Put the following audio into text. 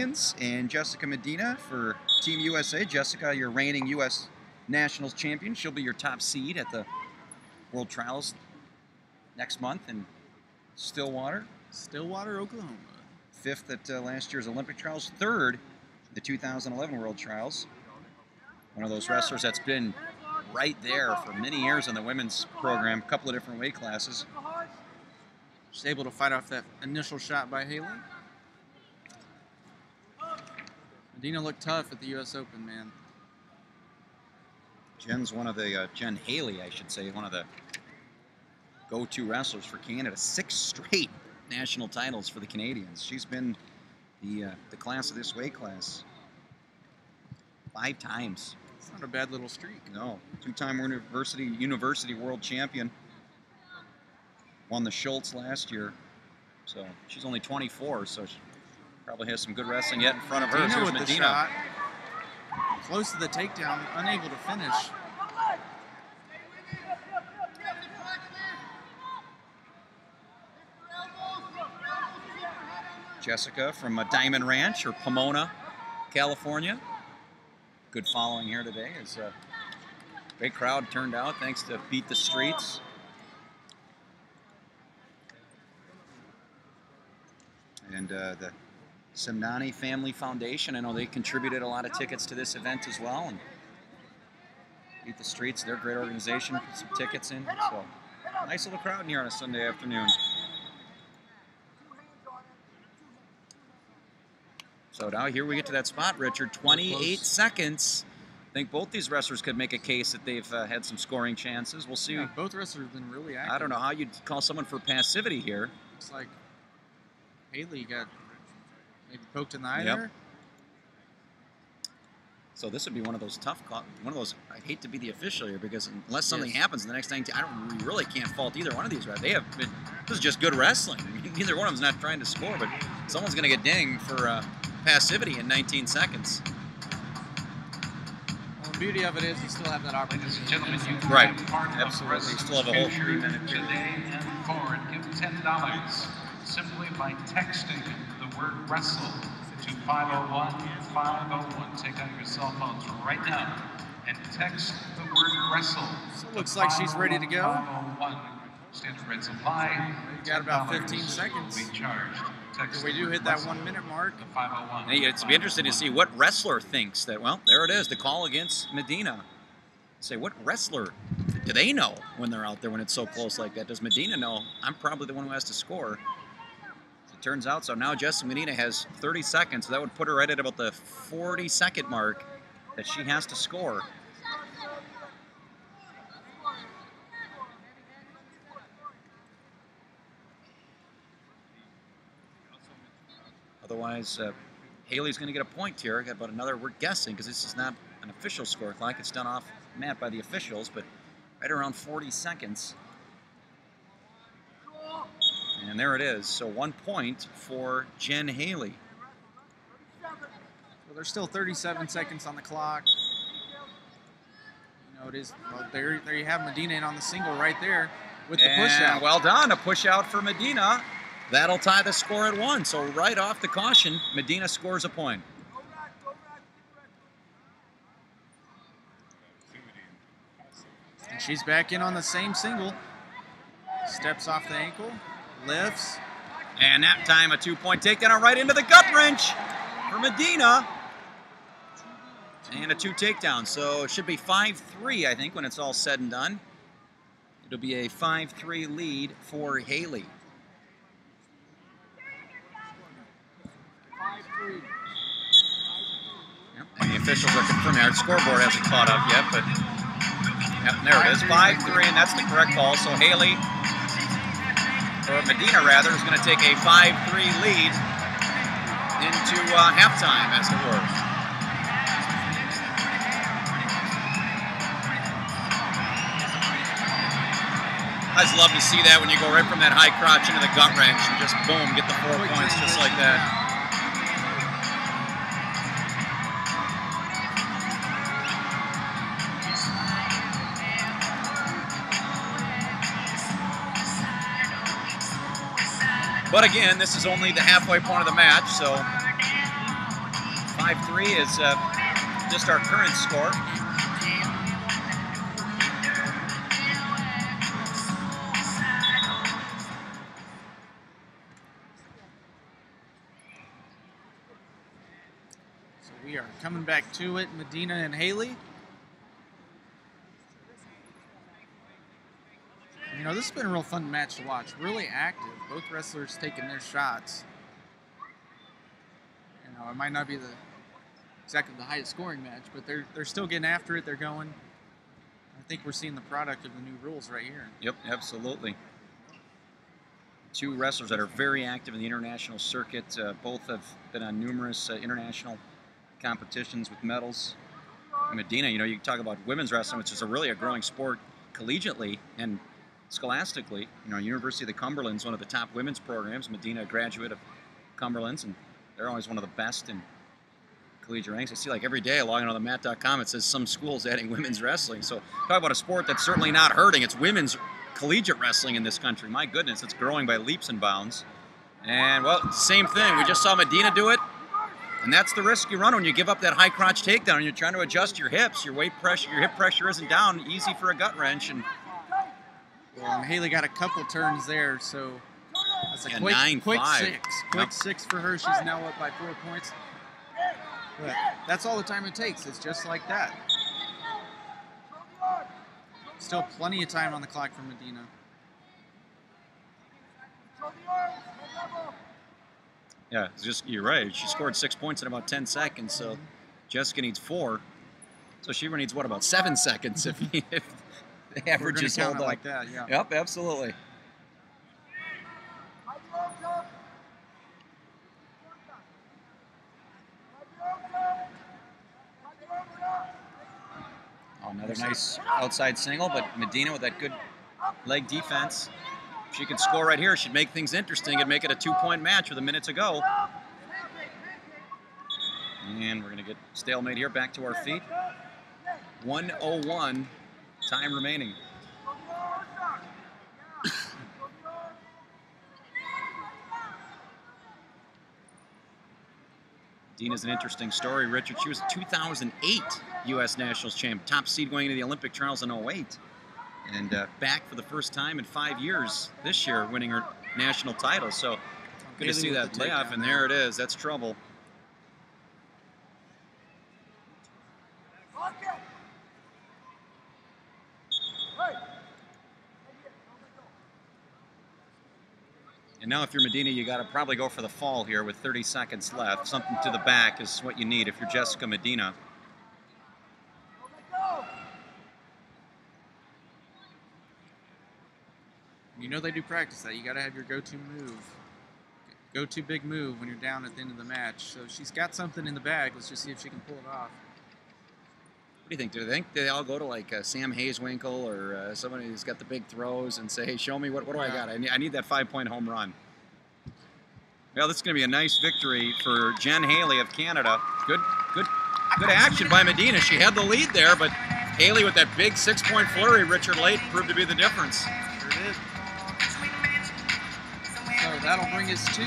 Canadians and Jessica Medina for Team USA. Jessica, your reigning U.S. Nationals champion. She'll be your top seed at the World Trials next month in Stillwater, Oklahoma. 5th at last year's Olympic Trials, 3rd the 2011 World Trials. One of those wrestlers that's been right there for many years in the women's program, a couple of different weight classes. She's able to fight off that initial shot by Haley. Medina looked tough at the U.S. Open, man. Jen's one of the, Jen Haley, I should say, one of the go-to wrestlers for Canada. 6 straight national titles for the Canadians. She's been the class of this weight class 5 times. It's not a bad little streak. No. 2-time university world champion. Won the Schultz last year. So she's only 24, so she probably has some good wrestling yet in front of her. Medina Here's with Medina. the shot. Close to the takedown, unable to finish. Jessica from Diamond Ranch or Pomona, California. Good following here today. As a great crowd turned out thanks to Beat the Streets. And the Simnani Family Foundation, I know they contributed a lot of tickets to this event as well. And Beat the Streets, they're a great organization, put some tickets in. So nice little crowd in here on a Sunday afternoon. So now here we get to that spot, Richard. 28 seconds. I think both these wrestlers could make a case that they've had some scoring chances. We'll see. Yeah, both wrestlers have been really active. I don't know how you'd call someone for passivity here. Looks like Haley got maybe poked in the eye there. So this would be one of those tough calls. One of those, I hate to be the official here because unless something happens in the next 19, we really can't fault either one of these. They have been, this is just good wrestling. Neither one of them's not trying to score, but someone's going to get dinged for passivity in 19 seconds. Well, the beauty of it is you still have that opportunity. Ladies and gentlemen, you can right. be part of Absolutely. You still have a whole 3-minute today and forward. Give $10 simply by texting the word wrestle to 501-501. Take out your cell phones right now and text the word wrestle. So it looks like she's ready to go. 501. Standard red supply. We've got about 15 seconds. Be charged. If we do hit that 1 minute mark. The 501. Hey, it's be interesting to see what wrestler thinks that, well, there it is, the call against Medina. Say, what wrestler do they know when they're out there when it's so close like that? Does Medina know I'm probably the one who has to score? As it turns out, so now Jessica Medina has 30 seconds, so that would put her right at about the 40-second mark that she has to score. Otherwise, Haley's going to get a point here. Got about another, we're guessing, because this is not an official score clock. It's done off mat by the officials, but right around 40 seconds. And there it is. So 1 point for Jen Haley. Well, there's still 37 seconds on the clock. You know, it is, well, there you have Medina in on the single right there with the push out. Well done, a push out for Medina. That'll tie the score at 1. So right off the caution, Medina scores a point. And she's back in on the same single. Steps off the ankle, lifts. And that time a 2-point takedown right into the gut wrench for Medina. And a 2 takedown. So it should be 5-3, I think, when it's all said and done. It'll be a 5-3 lead for Haley. Yep, and the officials are confirming. Our scoreboard hasn't caught up yet, but yep, there it is, 5-3, and that's the correct call. So Haley, or Medina rather, is going to take a 5-3 lead into halftime, as it were. I just love to see that when you go right from that high crotch into the gut wrench and just boom, get the 4 points just like that. But again, this is only the halfway point of the match, so 5-3 is just our current score. So we are coming back to it, Medina and Haley. You know, this has been a real fun match to watch. Really active. Both wrestlers taking their shots. You know, it might not be exactly the highest scoring match, but they're still getting after it. They're going. I think we're seeing the product of the new rules right here. Yep, absolutely. Two wrestlers that are very active in the international circuit. Both have been on numerous international competitions with medals. Medina, you know, you talk about women's wrestling, which is really a growing sport collegiately and scholastically. You know, University of the Cumberland's one of the top women's programs. Medina, a graduate of Cumberland's, and they're always one of the best in collegiate ranks. I see like every day logging on the mat.com, it says some schools adding women's wrestling. So talk about a sport that's certainly not hurting. It's women's collegiate wrestling in this country. My goodness, it's growing by leaps and bounds. And, well, same thing. We just saw Medina do it. And that's the risk you run when you give up that high crotch takedown and you're trying to adjust your hips. Your weight pressure, your hip pressure isn't down. Easy for a gut wrench. And well, and Haley got a couple turns there, so that's a yeah, quick 9-5. 6. Quick 6 for her. She's now up by 4 points. But that's all the time it takes. It's just like that. Still plenty of time on the clock for Medina. Yeah, it's just, you're right. She scored 6 points in about 10 seconds, so Jessica needs 4. So she needs, what, about 7 seconds if the average is held like that, yeah. Yep, absolutely. Oh, another nice outside single, but Medina with that good leg defense. If she could score right here, she'd make things interesting and make it a 2-point match with a minute to go. And we're going to get stalemate here, back to our feet. 1:01, time remaining. Medina's an interesting story, Richard. She was a 2008 U.S. Nationals champ, top seed going into the Olympic trials in 2008. And back for the first time in 5 years this year, winning her national title. So good to see that layoff, and there it is. That's trouble. And now if you're Medina, you got to probably go for the fall here with 30 seconds left. Something to the back is what you need if you're Jessica Medina. You know they do practice that. You got to have your go-to move. Go-to big move when you're down at the end of the match. So she's got something in the bag. Let's just see if she can pull it off. What do you think? Do they think they all go to like Sam Hayeswinkle or somebody who's got the big throws and say, hey, show me, what do I got? I need that 5-point home run. Well, this is going to be a nice victory for Jen Haley of Canada. Good action by Medina. She had the lead there, but Haley with that big 6-point flurry, Richard Late, proved to be the difference. Sure did. So that'll bring us to